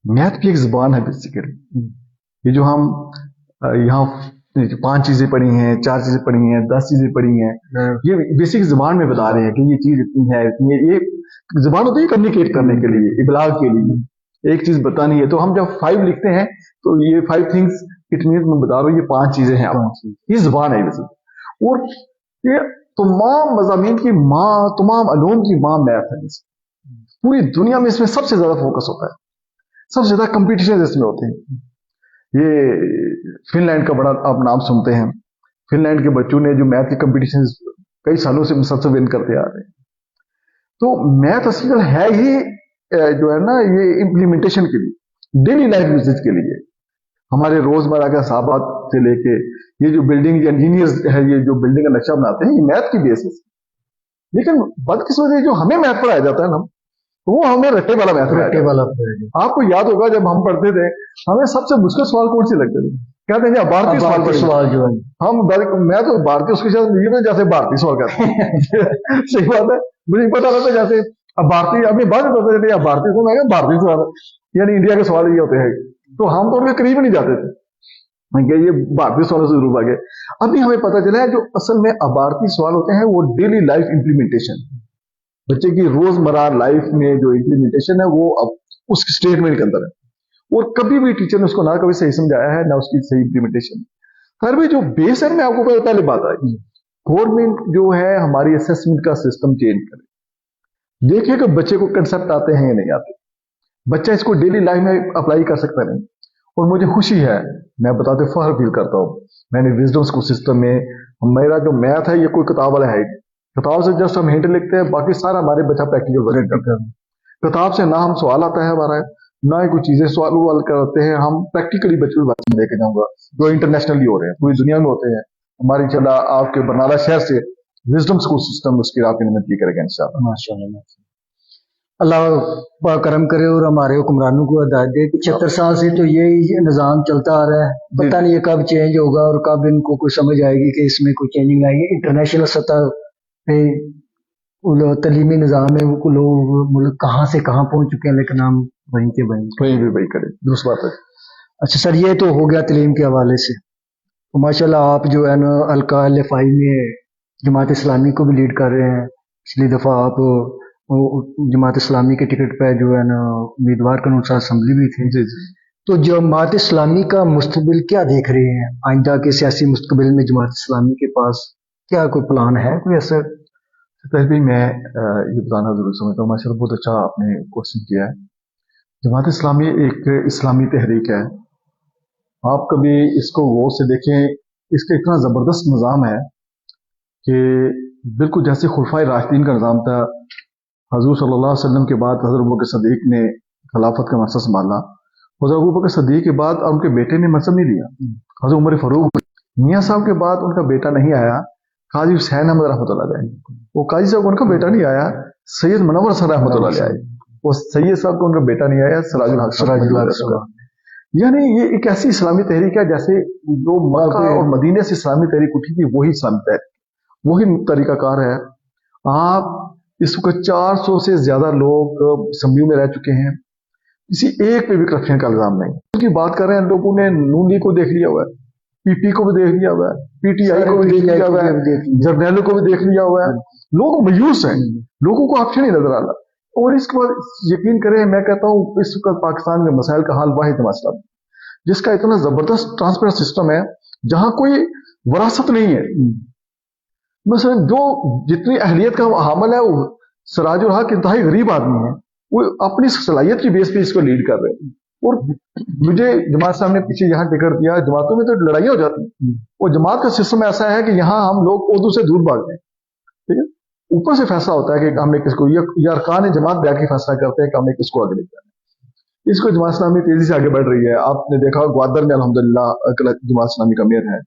मैथ भी एक जुबान है बेसिकली। ये जो हम यहाँ 5 चीजें पढ़ी हैं, 4 चीजें पढ़ी हैं, 10 चीजें पढ़ी हैं, ये बेसिक जुबान में बता रहे हैं कि ये चीज इतनी है, इतनी है। ये जुबान होती है कम्युनिकेट करने के लिए, इबलाग के लिए, एक चीज बतानी है। तो हम जब 5 लिखते हैं तो ये 5 थिंग्स इट मीन, मैं बता रहा हूँ ये 5 चीजें हैं आपकी, ये जुबान है वैसे। और ये तमाम मज़ामीन की माँ, तमाम अलूम की माँ मैथ है। पूरी दुनिया में इसमें सबसे ज्यादा फोकस होता है, सबसे ज्यादा कंपटीशन इसमें होते हैं। ये फिनलैंड का बड़ा आप नाम सुनते हैं, फिनलैंड के बच्चों ने जो मैथ के कंपटीशन कई सालों से सबसे विन करते आ रहे हैं। तो मैथ असल है ही जो है ना, ये इम्प्लीमेंटेशन के लिए, डेली लाइफ यूजेज के लिए, हमारे रोजमर्रा के साबात से लेके ये जो बिल्डिंग इंजीनियर्स है, ये जो बिल्डिंग का नक्शा बनाते हैं, ये मैथ की बेसिस। लेकिन बदकिस्मती जो हमें मैथ पढ़ाया जाता है ना, वो हमें रट्टे वाला मैथ है। आपको याद होगा जब हम पढ़ते थे, हमें सबसे मुश्किल सवाल कौन से लगते थे? कहते हैं भारतीय सवाल जो है, मैं तो भारतीय उसके साथ जैसे भारतीय सवाल कहते हैं। सही बात है, मुझे पता रहता जैसे अब भारतीय, अभी बाद में पता चलता भारतीय सवाल, भारतीय सवाल यानी इंडिया के सवाल ये होते हैं। तो हम तो उनके करीब नहीं जाते थे, ये भारतीय सवालों से जरूर आ गए। अभी हमें पता चला है जो असल में अभारतीय सवाल होते हैं वो डेली लाइफ इंप्लीमेंटेशन, बच्चे की रोजमर्रा लाइफ में जो इंप्लीमेंटेशन है वो अब उस स्टेटमेंट के अंदर है, और कभी भी टीचर ने उसको ना कभी सही समझाया है ना उसकी सही इंप्लीमेंटेशन। हर भी जो बेस है, मैं आपको पहले बात आई, गवर्नमेंट जो है हमारी असेसमेंट का सिस्टम चेंज करे, देखिए कि बच्चे को कंसेप्ट आते हैं या नहीं आते, बच्चा इसको डेली लाइफ में अप्लाई कर सकता नहीं। और मुझे खुशी है, मैं बताते फख्र फील करता हूँ, मैंने विजडम स्कूल सिस्टम में, मेरा जो मैथ है ये कोई किताब वाला है, किताब से जस्ट हम हिंट लिखते हैं, बाकी सारा हमारे बच्चा प्रैक्टिकल वर्क करते हैं। किताब से ना हम सवाल आता है हमारा, ना ही कोई चीजें सवाल करते हैं, हम प्रैक्टिकली बच्चों के बारे में लेके जाऊंगा जो इंटरनेशनली हो रहे हैं, पूरी दुनिया में होते हैं। हमारी चला आपके बरनाला शहर से विजडम स्कूल सिस्टम उसकी आपकी निमंत्रण करेगा इंशाअल्लाह। माशाअल्लाह। अल्लाह पाक करम करे और हमारे हुक्मरानों को हिदायत दे। 75 साल से तो ये निज़ाम चलता आ रहा है, पता नहीं ये कब चेंज होगा और कब इनको कोई समझ आएगी कि इसमें कोई चेंजिंग आएगी। इंटरनेशनल सतह पे तलीमी निज़ाम है, वो लोग मुल्क कहाँ से कहाँ पहुँच चुके हैं, लेकिन हम वहीं के वहीं करें, दुरुस्त बात है। अच्छा सर, ये तो हो गया तलीम के हवाले से। तो माशाल्लाह आप जो है ना हल्का LFI में जमात इस्लामी को भी लीड कर रहे हैं। पिछली दफ़ा आप जमात इस्लामी के टिकट पे जो है ना उम्मीदवार कानून साज असम्बली भी थे। जी जी। तो जमात इस्लामी का मुस्तकबिल क्या देख रहे हैं? आइंदा के सियासी मुस्तकबिल में जमात इस्लामी के पास क्या कोई प्लान है, कोई ऐसा? तहरीर मैं ये बताना जरूर समझता हूँ, माशाल्लाह बहुत अच्छा आपने क्वेश्चन किया है। जमात इस्लामी एक इस्लामी तहरीक है। आप कभी इसको गौर से देखें, इसका इतना ज़बरदस्त निज़ाम है कि बिल्कुल जैसे खुलफाए राशिदीन का निज़ाम था। हजूर सल्लल्लाहु अलैहि वसल्लम के बाद हज़रत अबू बकर सदीक ने खिलाफत का मनसब संभाला। हज़रत अबू बकर सदीक के बाद उनके बेटे ने मनसब नहीं लिया। हज़रत उमर फारूक मियाँ साहब के बाद उनका बेटा नहीं आया, काजी हुसैन अहमद रहमतुल्लाह अलैह। वो काजी साहब उनका बेटा नहीं आया, सैयद मुनव्वर सर रहमतुल्लाह अलैह आए। वो सैयद साहब को उनका बेटा नहीं आया, सिराजुल हक। यानी ये एक ऐसी इस्लामी तहरीक है जैसे जो मक्का और मदीने से इस्लामी तहरीक उठी थी, वही इस्लामी तहरीक, वही तरीकाकार है। आप इस वक्त 400 से ज्यादा लोग असम्बली में रह चुके हैं, किसी एक पे भी करप्शन का इल्जाम नहीं। उनकी बात कर रहे हैं, लोगों ने नून लीग को देख लिया हुआ है, PP को भी देख लिया हुआ है, PTI को भी देख लिया हुआ है, जर्नैलों को भी देख लिया हुआ है। लोग मायूस हैं, लोगों को ऑप्शन ही नजर आ रहा। और इसके बाद यकीन करें, मैं कहता हूँ इस वक्त पाकिस्तान में मसाइल का हाल वाहिद मसला जिसका इतना जबरदस्त ट्रांसपेरेंट सिस्टम है, जहां कोई वरासत नहीं है। मसलन जो जितनी अहलियत का हामिल है, वो सिराजुल हक इंतहाई गरीब आदमी है, वो अपनी सलाहियत की बेस पे इसको लीड कर रहे हैं। और मुझे जमात साहब ने पीछे यहाँ टिकट दिया, जमातों में तो लड़ाइयाँ हो जाती हैं। और जमात का सिस्टम ऐसा है कि यहाँ हम लोग उर्दू से दूर भाग गए, ठीक है। ऊपर से फैसला होता है कि हमने किसको, या अरकान जमात बैठ के फैसला करते हैं कि हमने किसको आगे लेकर जाना। इसको जमात इस्लामी तेजी से आगे बढ़ रही है। आपने देखा ग्वादर में अल्हम्दुलिल्लाह जमात इस्लामी का मेयर है,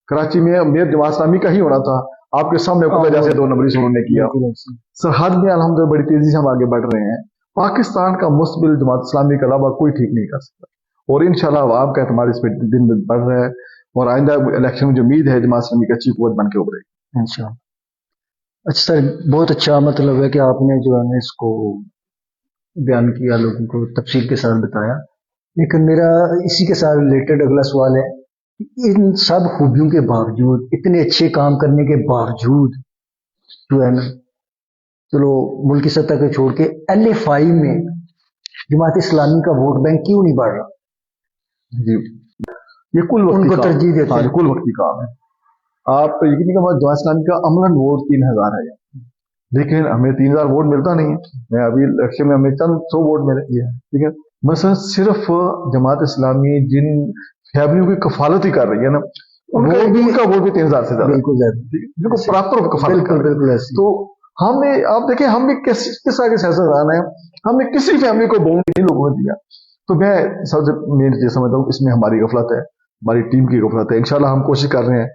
कराची में मेयर जमात इस्लामी का ही होना था, आपके सामने खुदा जैसे 2 नंबरी उन्होंने किया। सरहद में अल्हम्दुलिल्लाह बड़ी तेजी से हम आगे बढ़ रहे हैं। पाकिस्तान का मुस्तकबिल जमात इस्लामी के अलावा कोई ठीक नहीं कर सकता, और इंशाल्लाह अवाम का एतमाद इस पर दिन में बढ़ रहा है, और आइंदा इलेक्शन में जो उम्मीद है जमात इस्लामी की अच्छी कुव्वत बन के उभरेगी इंशाल्लाह। अच्छा सर, बहुत अच्छा मतलब है कि आपने जो है इसको बयान किया, लोगों को तफसील के साथ बताया। लेकिन मेरा इसी के साथ रिलेटेड अगला सवाल है, इन सब खूबियों के बावजूद, इतने अच्छे काम करने के बावजूद जो है ना, चलो मुल्क की सतह को छोड़ के LFI में जमात इस्लामी का वोट बैंक क्यों नहीं बढ़ रहा? जी, ये कुल उनको तरजीह देते हैं, कुल वक्ती काम है। आप यकीन नहीं करेंगे, जमात इस्लामी का अमलन वोट 3000 है, लेकिन हमें 3000 वोट मिलता नहीं है। मैं अभी इलेक्शन में हमें चंद 100 वोट मिले, ठीक है। मसलन सिर्फ जमात इस्लामी जिन फैमिलियों की कफालत ही कर रही है ना, उनका वोट भी 3000 से ज्यादा, बिल्कुल जिनको प्रॉपर कफालत कर रही है। तो हमने, आप देखें, हम भी किस आगे सियासतदान है, हमने किसी फैमिली को वोट नहीं लोगों ने दिया। तो मैं सबसे मेन ये समझता हूँ इसमें हमारी गफलत है, हमारी टीम की गफलत है। इंशाल्लाह हम कोशिश कर रहे हैं,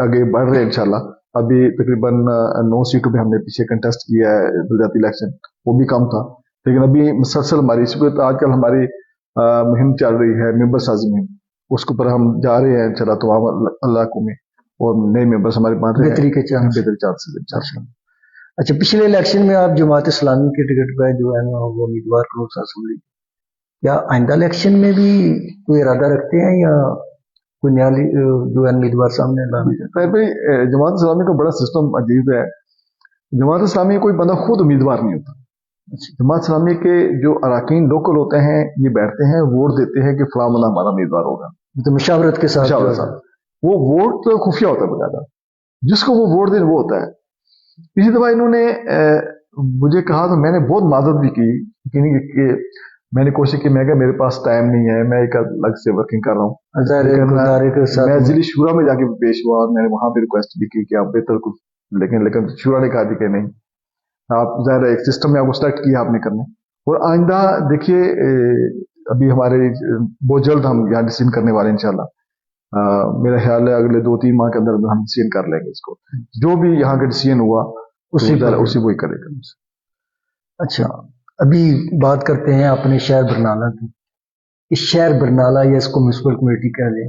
आगे बढ़ रहे हैं इंशाल्लाह। अभी तकरीबन 9 सीटों पे हमने पीछे कंटेस्ट किया है गुजराती इलेक्शन, वो भी कम था, लेकिन अभी मुसलसल हमारी इस वक्त आजकल हमारी मुहिम चल रही है, मेंबर साजी मुहिम, उसके ऊपर हम जा रहे हैं इंशाल्लाह तमाम इलाकों में, और नए मेंबर्स हमारे पास बेहतरी चांस। अच्छा, पिछले इलेक्शन में आप जमात इस्लामी के टिकट पर जो है ना वो उम्मीदवार कानून साज असम्बली, क्या आइंदा इलेक्शन में भी कोई इरादा रखते हैं या कोई नया जो है उम्मीदवार सामने लाना चाहते हैं? भाई, जमात इस्लामी का बड़ा सिस्टम अजीब है। जमात इस्लामी कोई बंदा खुद उम्मीदवार नहीं होता। जमात इस्लामी के जो अराकीन लोकल होते हैं, ये बैठते हैं, वोट देते हैं कि फलां बंदा हमारा उम्मीदवार होगा, तो मुशावरत के साथ। वो वोट तो खुफिया होता है बकायदा, जिसको वो वोट दे वो होता है। इसी दफा इन्होंने मुझे कहा, तो मैंने बहुत माजरत भी की कि मैंने कोशिश की, मैं क्या मेरे पास टाइम नहीं है, मैं एक अलग से वर्किंग कर रहा हूँ। मैं जिली शूरा में जाके पेश हुआ, मैंने वहां पे रिक्वेस्ट भी की कि आप बेहतर कुछ, लेकिन शूरा ने कहा थी कि नहीं, आप ज़ाहिर एक सिस्टम में आपको सेलेक्ट किया आपने करने। और आइंदा देखिए, अभी हमारे बहुत जल्द हम यहाँ डिसीजन करने वाले इंशाल्लाह। मेरा ख्याल है अगले 2-3 माह के अंदर हम डिसीजन कर लेंगे इसको, जो भी यहाँ का डिसीजन हुआ उसी वही करेगा। अच्छा, ابھی بات کرتے ہیں اپنے شہر برنالہ کی. اس شہر برنالہ یا اس کو میونسپل کمیٹی کہہ لیں،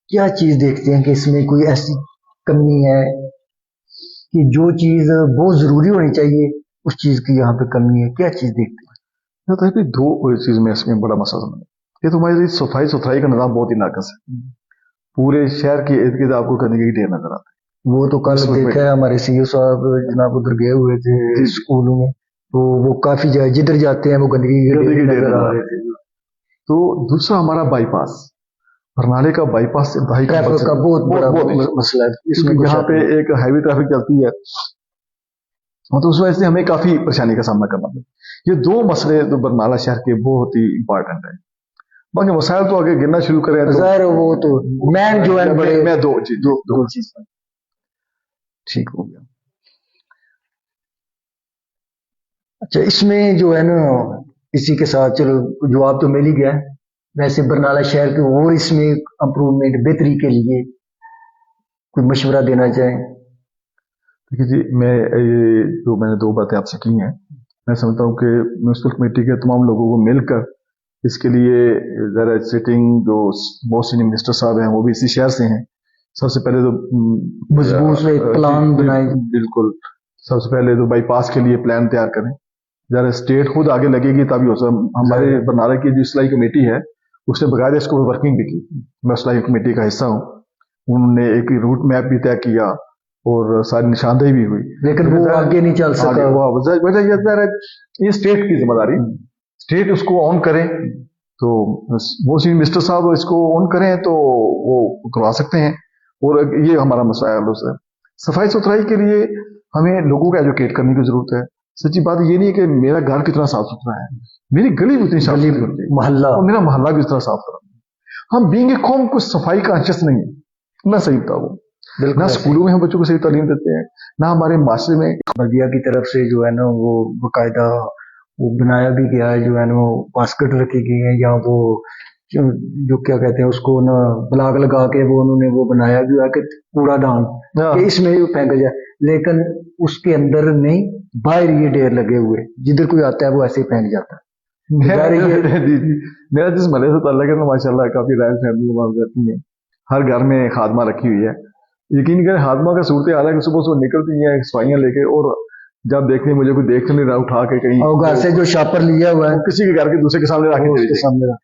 کیا چیز دیکھتے ہیں کہ اس میں کوئی ایسی کمی ہے کہ جو چیز بہت ضروری ہونی چاہیے اس چیز کی یہاں پہ کمی ہے؟ کیا چیز دیکھتے ہیں؟ دو چیز میں اس میں بڑا مسئلہ سمجھا. یہ تو ہماری صفائی ستھرائی کا نظام بہت ہی ناقص ہے. پورے شہر کے ارد گرد آپ کو گندگی کے ڈھیر نظر آتے ہیں. وہ تو کل دیکھا ہے ہمارے سی او صاحب جناب ادھر گئے ہوئے تھے اسکولوں میں، تو وہ کافی جگہ جدھر جاتے ہیں وہ گندگی کے ڈھیر نظر آ رہے تھے. تو دوسرا ہمارا بائی پاس، برنالے کا بائی پاس ٹریفک کا بہت بڑا مسئلہ ہے. اس میں یہاں پہ ایک ہیوی ٹریفک چلتی ہے، تو اس وجہ سے ہمیں کافی پریشانی کا سامنا کرنا پڑتا ہے. یہ دو مسئلے تو برنالہ شہر کے بہت ہی امپورٹنٹ ہیں. باقی مسائل تو آگے گرنا شروع کریں تو ظاہر وہ تو مین جو ہے بڑے میں دو چیز ٹھیک ہو گیا. اچھا، اس میں جو ہے نا اسی کے ساتھ چلو جواب تو مل ہی گیا. ویسے برنالہ شہر کے اور اس میں امپروومنٹ بہتری کے لیے کوئی مشورہ دینا چاہیں؟ دیکھیے جی، میں نے دو باتیں آپ سے کی ہیں، میں سمجھتا ہوں کہ میونسپل کمیٹی کے تمام لوگوں کو مل کر اس کے لیے ذرا سٹنگ جو موسٹ سینئر منسٹر صاحب ہیں وہ بھی اسی شہر سے ہیں. سب سے پہلے تو مضبوط پلان بنائے. بالکل، سب سے پہلے تو بائی پاس کے لیے پلان تیار کریں. ذرا اسٹیٹ خود آگے لگے گی تبھی ہو سکتا. ہمارے برنالہ کی جو اصلاحی کمیٹی ہے اس نے باقاعدہ اس کو ورکنگ بھی کی. میں اصلاحی کمیٹی کا حصہ ہوں. انہوں نے ایک روٹ میپ بھی طے کیا اور ساری نشاندہی بھی ہوئی، لیکن وہ آگے نہیں چل سکا. وجہ یہ اسٹیٹ کی ذمہ داری، اسٹیٹ اس کو آن کرے تو وہ سینئر منسٹر صاحب اس کو آن کریں تو وہ کروا سکتے ہیں. اور یہ ہمارا مسئلہ ہے. صفائی ستھرائی کے لیے ہمیں لوگوں کو ایجوکیٹ کرنے کی ضرورت ہے. سچی بات یہ نہیں ہے کہ میرا گھر کتنا صاف ستھرا ہے، میری گلی بھی اتنی صاف ستھری ہوتی ہے، محلہ اور میرا محلہ بھی اتنا صاف ستھرا. ہم بینگ اے قوم کو صفائی کا انشس نہیں ہے. نہ صحیح بتا وہ نہ اسکولوں میں ہم بچوں کو صحیح تعلیم دیتے ہیں، نہ ہمارے معاشرے میں. بلدیہ کی طرف سے جو ہے نا وہ باقاعدہ وہ بنایا بھی گیا ہے، جو ہے نا وہ باسکٹ رکھی گئی ہیں یا وہ جو کیا کہتے ہیں اس کو نا بلاک لگا کے وہ انہوں نے وہ بنایا بھی ہوا کہ کوڑا دان کہ اس میں پھینکا جائے، لیکن اس کے اندر نہیں، باہر یہ ڈیر لگے ہوئے جدھر کوئی آتا ہے وہ ایسے ہی پھینک جاتا ہے. میرا جس محلے سے تعلق ہے نا ماشاء اللہ کافی رائل فیملی وہاں رہتی ہیں. ہر گھر میں خادمہ رکھی ہوئی ہے. یقین کریں خادمہ کا صورت حال ہے کہ صبح صبح نکلتی ہیں صفائیاں لے کے، اور جب دیکھتے ہیں مجھے کوئی دیکھ نہیں رہا اٹھا کے کہیں اور گھر سے جو شاپر لیا ہوا ہے کسی کے گھر کے دوسرے کے سامنے رکھ کے سامنے رکھ.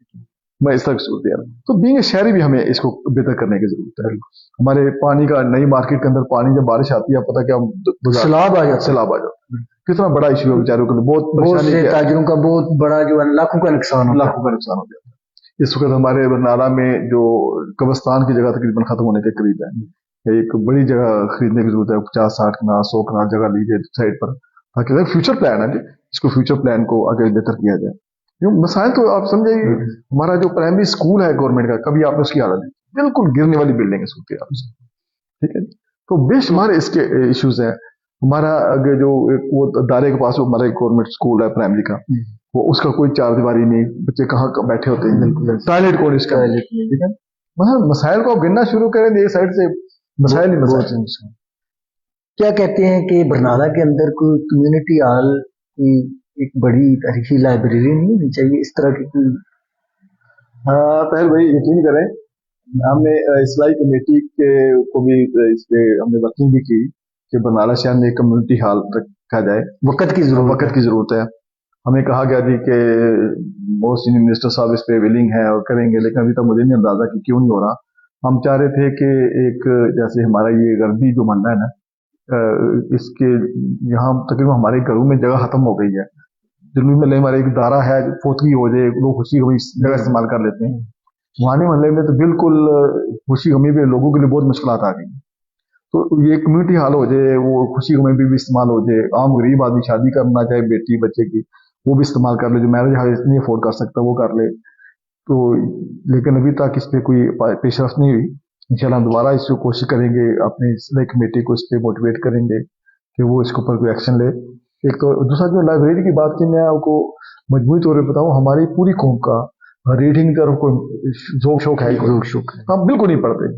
میں اس طرح صورت حال. تو بینگ شہری بھی ہمیں اس کو بہتر کرنے کی ضرورت ہے. ہمارے پانی کا نئی مارکیٹ کے اندر پانی جب بارش آتی ہے پتہ کیا سیلاب آ جاتا ہے. کتنا بڑا ایشو ہے بیچاروں کے لیے، بہت پریشانی ہے. تاجروں کا بہت بڑا جو ہے لاکھوں کا نقصان ہو جاتا ہے. اس وقت ہمارے برنالہ میں جو قبرستان کی جگہ تقریباً ختم ہونے کے قریب ہے. ایک بڑی جگہ خریدنے کی ضرورت ہے، 50-60 کنال 100 کنال جگہ لیجیے سائڈ پر، تاکہ فیوچر پلان ہے اس کو فیوچر پلان کو آگے بہتر کیا جائے. مسائل تو آپ سمجھے ہمارا جو پرائمری اسکول ہے گورنمنٹ کا، کبھی آپ نے اس کی حالت بالکل گرنے والی بلڈنگ ہے اسکول کی، ٹھیک ہے. تو بے شمار اس کے ایشوز ہیں. ہمارا جو وہ دارے کے پاس ہمارا گورنمنٹ اسکول ہے پرائمری کا، وہ اس کا کوئی چار دیواری نہیں، بچے کہاں بیٹھے ہوتے ہیں، ٹوائلٹ کون اس کا، ٹھیک ہے. مسائل کو آپ گننا شروع کریں ایک سائڈ سے مسائل ہی مسائل. کیا کہتے ہیں کہ برنالہ کے اندر کوئی کمیونٹی ہال کی ایک بڑی تاریخی لائبریری نہیں ہونی چاہیے اس طرح کی کوئی؟ پہل بھائی یقین کریں ہم نے اصلاحی کمیٹی کے کو بھی اس پہ ہم نے ورکنگ بھی کی کہ برنالہ شہر میں ایک کمیونٹی ہال رکھا جائے. وقت کی ضرورت ہے. ہمیں کہا گیا جی کہ موسٹ سینئر منسٹر صاحب اس پہ ویلنگ ہیں اور کریں گے، لیکن ابھی تک مجھے نہیں اندازہ کہ کیوں نہیں ہو رہا. ہم چاہ رہے تھے کہ ایک جیسے ہمارا یہ غربی جو محلہ ہے نا، اس کے یہاں تقریباً ہمارے گھروں میں جگہ ختم ہو گئی ہے. جنوبی محلے ہمارے ایک دارا ہے، فوتگی ہو جائے لوگ خوشی غمی جگہ استعمال کر لیتے ہیں. وہاں محلے میں تو بالکل خوشی غمی پہ لوگوں کے لیے بہت مشکلات آ گئی. تو یہ کمیونٹی ہال ہو جائے، وہ خوشی غمی بھی استعمال ہو جائے. عام غریب آدمی شادی کرنا چاہے بیٹی بچے کی وہ بھی استعمال کر لے، جو میرج ہال نہیں افورڈ کر سکتا وہ کر لے. تو لیکن ابھی تک اس پہ کوئی پیش رفت نہیں ہوئی. انشاءاللہ ہم دوبارہ اس کو کوشش کریں گے، اپنی اصلاحی کمیٹی کو اس پہ موٹیویٹ کریں گے کہ وہ اس کے اوپر کوئی ایکشن لے. ایک تو دوسرا جو لائبریری کی بات کی، میں آپ کو مجموعی طور پہ بتاؤں، ہماری پوری قوم کا ریڈنگ کی طرف کوئی شوق ہے ہم بالکل نہیں پڑھتے،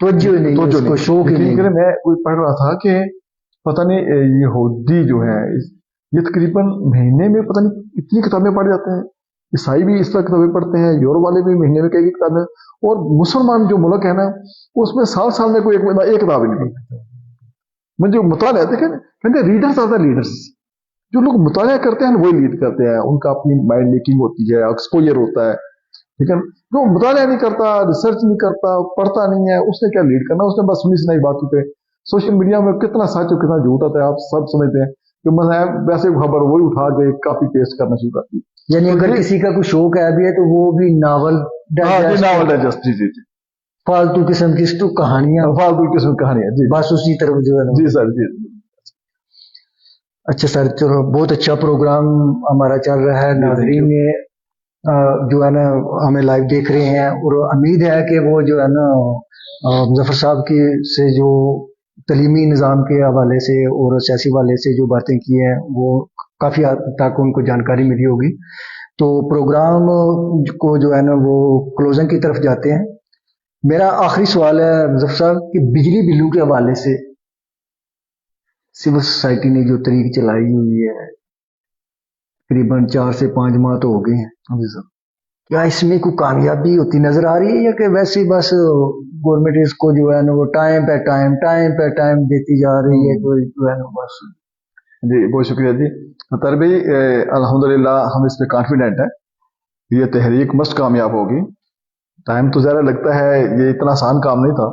توجہ نہیں شوق ہی نہیں. میں کوئی پڑھ رہا تھا کہ پتہ نہیں یہودی جو ہے ये तकरीबन महीने में पता नहीं कितनी किताबें पढ़ जाते हैं। ईसाई भी इस तरह किताबें पढ़ते हैं, यूरोप वाले भी महीने में कई किताबें, और मुसलमान जो मुल्क है ना उसमें साल साल में कोई एक किताब ही नहीं पढ़ते। मैं जो मुताला देखें कहते रीडर्स आर द लीडर्स, जो लोग मुताला करते हैं वही लीड करते हैं, उनका अपनी माइंड मेकिंग होती है, एक्सपोजर होता है, ठीक है। जो मुताला नहीं करता, रिसर्च नहीं करता, पढ़ता नहीं है, उसने क्या लीड करना, उसने बस सुनी सुनाई बातों पे। सोशल मीडिया में कितना सच और कितना झूठ आता है आप सब समझते हैं कि मतलब वैसे खबर वही उठा के कॉपी पेस्ट करना शुरू करती है। यानी अगर किसी का कुछ शौक है भी है तो वो भी नावल डाइजेस्ट, जी जी, फालतू किस्म की तो कहानियां, फालतू किस्म की कहानियां, जी बस उसी तरफ जो है ना। जी सर, जी। अच्छा सर, चलो बहुत अच्छा प्रोग्राम हमारा चल रहा है, नाज़रीन ने जो है ना हमें लाइव देख रहे हैं, और उम्मीद है कि वो जो है ना मुज़फ़्फ़र साहब की से जो तलीमी निज़ाम के हवाले से और सियासी हवाले से जो बातें की हैं वो काफ़ी हद तक उनको जानकारी मिली होगी। तो प्रोग्राम को जो है ना वो क्लोजिंग की तरफ जाते हैं। मेरा आखिरी सवाल है मुज़फ़्फ़र साहब कि बिजली बिलों के हवाले से सिविल सोसाइटी ने जो तरीक चलाई हुई है, तकरीबन 4 से 5 माह तो हो गए हैं, जी सर। क्या इसमें कोई कामयाबी होती नजर आ रही है, या कि वैसे ही बस गवर्नमेंट इसको जो है ना वो टाइम पे टाइम देती जा रही है, कोई जो है ना बस। जी बहुत शुक्रिया जी तर भाई, अल्हम्दुलिल्लाह हम इस पे कॉन्फिडेंट है, ये तहरीक मस्त कामयाब होगी। टाइम तो ज़्यादा लगता है, ये इतना आसान काम नहीं था।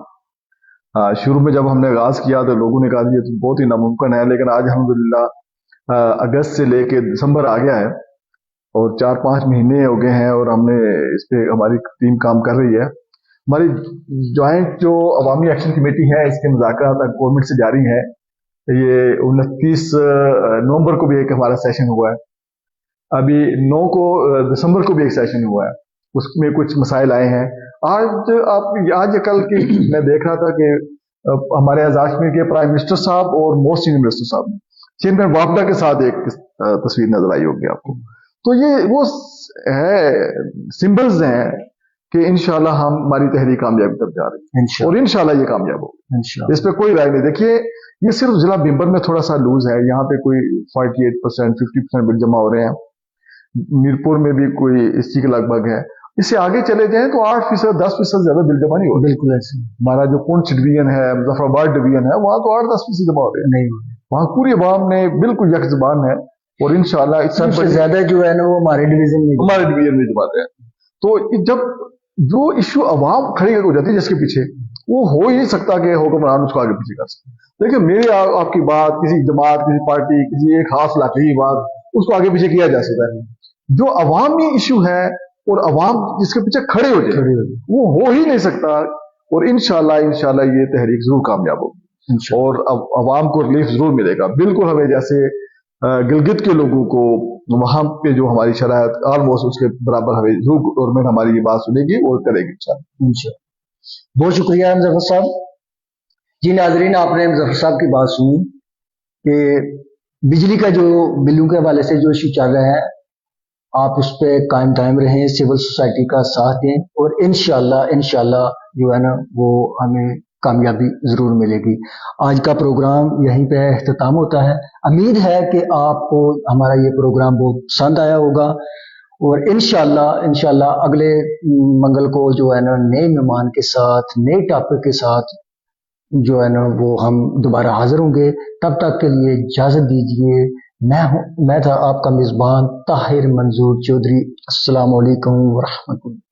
शुरू में जब हमने आगाज़ किया तो लोगों ने कहा ये तो बहुत ही नामुमकिन है, लेकिन आज अल्हम्दुलिल्लाह अगस्त से लेके दिसंबर आ गया है और 4-5 महीने हो गए हैं और हमने इस पे हमारी टीम काम कर रही है। हमारी जॉइंट जो अवामी एक्शन कमेटी है इसके मुज़ाकरात गवर्नमेंट से जारी है। ये 29 नवंबर को भी एक हमारा सेशन हुआ है, अभी 9 को दिसंबर को भी एक सेशन हुआ है, उसमें कुछ मसाइल आए हैं। आज कल की मैं देख रहा था कि हमारे आज़ाद कश्मीर के प्राइम मिनिस्टर साहब और मोस्ट सीनियर मिनिस्टर साहब चेयरमैन वापडा के साथ एक तस्वीर नजर आई होगी आपको। तो ये वो है सिंबल्स हैं कि इंशाल्लाह हमारी तहरीक कामयाबी तक जा रही है और इंशाल्लाह ये कामयाब होगी, इस पे कोई राय नहीं। देखिए ये सिर्फ जिला बिम्बर में थोड़ा सा लूज है, यहाँ पे कोई 48% 50% बिल जमा हो रहे हैं, मीरपुर में भी कोई इसी के लगभग है। इससे आगे चले जाएं तो 8% 10% ज्यादा बिल जमा नहीं हो। बिल्कुल ऐसे हमारा जो पुंछ डिवीजन है, मुजफ्फराबाद डिवीजन है, वहां तो 8-10% जमा हो रहे हैं, नहीं, वहां पूरी अवाम ने बिल्कुल यक जुबान है और इंशाल्लाह सबसे ज्यादा जो है ना वो हमारे डिवीजन में जमा रहे हैं। तो जब जो इश्यू अवाम खड़ी हो जाती है जिसके पीछे, वो हो ही नहीं सकता कि हुक्मरान उसको आगे पीछे कर सकते। देखिए मेरी आपकी बात किसी जमात, किसी पार्टी, किसी एक खास इलाके की बात, उसको आगे पीछे किया जा सकता है। जो अवामी इश्यू है और अवाम जिसके पीछे खड़े हो जाए वो हो ही नहीं सकता। और इंशाल्लाह ये तहरीक जरूर कामयाब होगी और अवाम को रिलीफ जरूर मिलेगा। बिल्कुल हमें जैसे गिलगित के लोगों को वहां पे जो हमारी शरायत ऑलमोस्ट उसके बराबर हमें जरूर गवर्नमेंट हमारी ये बात सुनेगी और करेगी इंशाल्लाह। बहुत शुक्रिया मुज़फ़्फ़र साहब। जी नाज़रीन, आपने मुज़फ़्फ़र साहब की बात सुनी कि बिजली का जो बिलों के हवाले से जो इशू चल रहा है, आप उस पर कायम दायम रहें, सिविल सोसाइटी का साथ दें और इंशाल्लाह जो है ना वो हमें कामयाबी जरूर मिलेगी। आज का प्रोग्राम यहीं पे इख्तिताम होता है। उम्मीद है कि आपको हमारा ये प्रोग्राम बहुत पसंद आया होगा और इंशाल्लाह अगले मंगल को जो है ना नए मेहमान के साथ, नए टॉपिक के साथ जो है ना वो हम दोबारा हाजिर होंगे। तब तक के लिए इजाजत दीजिए। मैं था आपका मेजबान ताहिर मंजूर चौधरी। अस्सलाम वालेकुम व रहमतुल्लाह।